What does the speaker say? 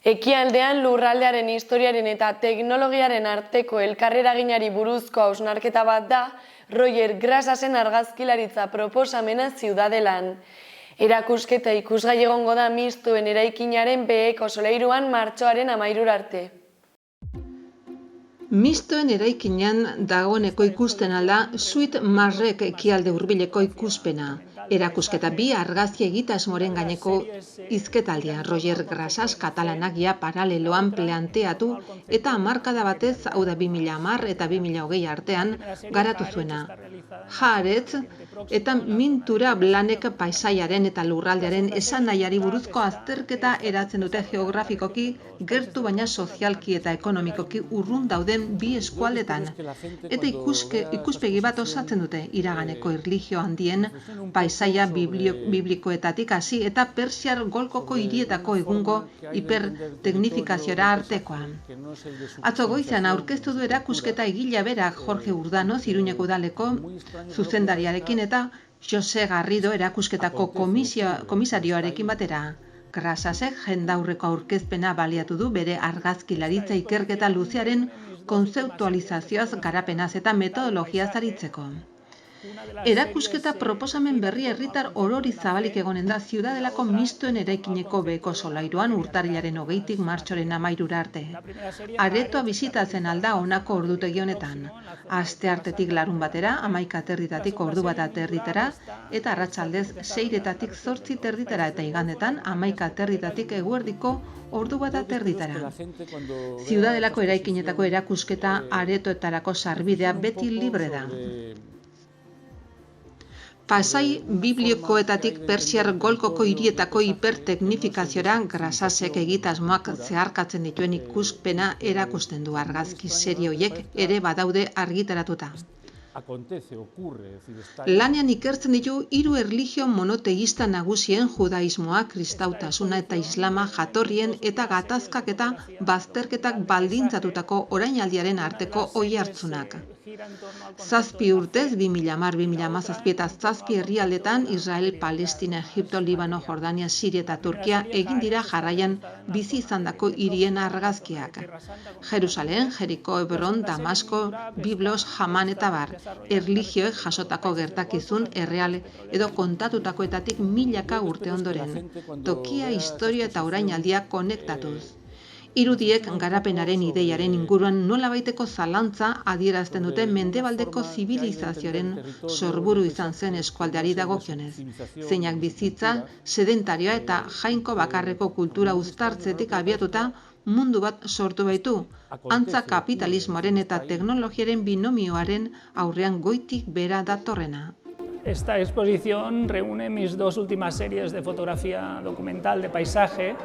Ekialdean lurraldearen historiaren eta teknologiaren arteko elkarreraginari buruzko hausnarketa bat da Roger Grasasen argazkilaritza proposamena Ziudadelan. Erakusketa ikusgai egongo da Mistoen eraikinaren beheko solairuan martxoaren 13 arte. Mistoen eraikinean dagoeneko ikusten alda Suite Marrek ekialde hurbileko ikuspena. Erakusketa bi argazki egitasmoren gaineko hizketaldia. Roger Grasas katalanak ja paraleloan planteatu eta hamarkada batez, hau da 2010 eta 2020 artean, garatu zuena. Jaaretz eta mintura blanek paisaiaren eta lurraldearen esanahiari buruzko azterketa eratzen dute geografikoki, gertu baina sozialki eta ekonomikoki urrun dauden bi eskualdetan. Eta ikuspegi bat osatzen dute iraganeko erlijio handien paisaia biblikoetatik hasi eta Persiar golkoko hirietako egungo hiperteknifikaziora artekoa. Atzo goizean aurkeztu du erakusketa egilea berak Jorge Urdanoz Iruñeko udaleko zuzendariarekin eta Jose Garrido erakusketako komisarioarekin batera. Grasasek jendaurreko aurkezpena baliatu du bere argazkilaritza ikerketa luzearen kontzeptualizazioaz, garapenaz eta metodologiaz aritzeko. Erakusketa proposamen berria herritar orori zabalik egonen da Ziudadelako Mistoen eraikineko beheko solairuan urtarrilaren 20tik martxoaren 13 arte. Aretoa bisitatzen alda honako ordutegi honetan. Asteartetik larun batera, 11:30 ordu bat aterritara eta arratsaldez 6:00 8:30 eta igandetan 11:30 eguerdiko ordu bat aterritara. Ziudadelako eraikinetako erakusketa aretoetarako sarbidea beti libre da. Pasai biblikoetatik Persiar golkoko hirietako hiperteknifikaziora Grasasek egitasmoak zeharkatzen dituen ikuspena erakusten du. Argazki serie horiek ere badaude argitaratuta. Lanean ikertzen ditu 3 erlijio monoteista nagusien judaismoa, kristautasuna eta islama jatorrien eta gatazkak eta bazterketak baldintzatutako orainaldiaren arteko oihartzunak. 7 urtez, 2010-2017 eta 7 herrialdetan Israel, Palestina, Egipto, Libano, Jordania, Siria eta Turkia egin dira jarraian bizi izandako hirien argazkiak. Jerusalem, Jeriko, Hebron, Damasko, Biblos, Haman eta bar. Erlijioek jasotako gertakizun erreal edo kontatutakoetatik milaka urte ondoren. Tokia, historia eta orainaldia konektatuz. Irudiek garapenaren ideiaren inguruan nolabaiteko zalantza adierazten dute mendebaldeko zibilizazioaren sorburu izan zen eskualdeari dagokionez. Zeinak bizitza, sedentarioa eta jainko bakarreko kultura uztartzetik abiatuta mundu bat sortu baitu, antza kapitalismoaren eta teknologiaren binomioaren aurrean goitik bera datorrena. Esta exposición reúne mis 2 últimas series de fotografía documental de paisaje.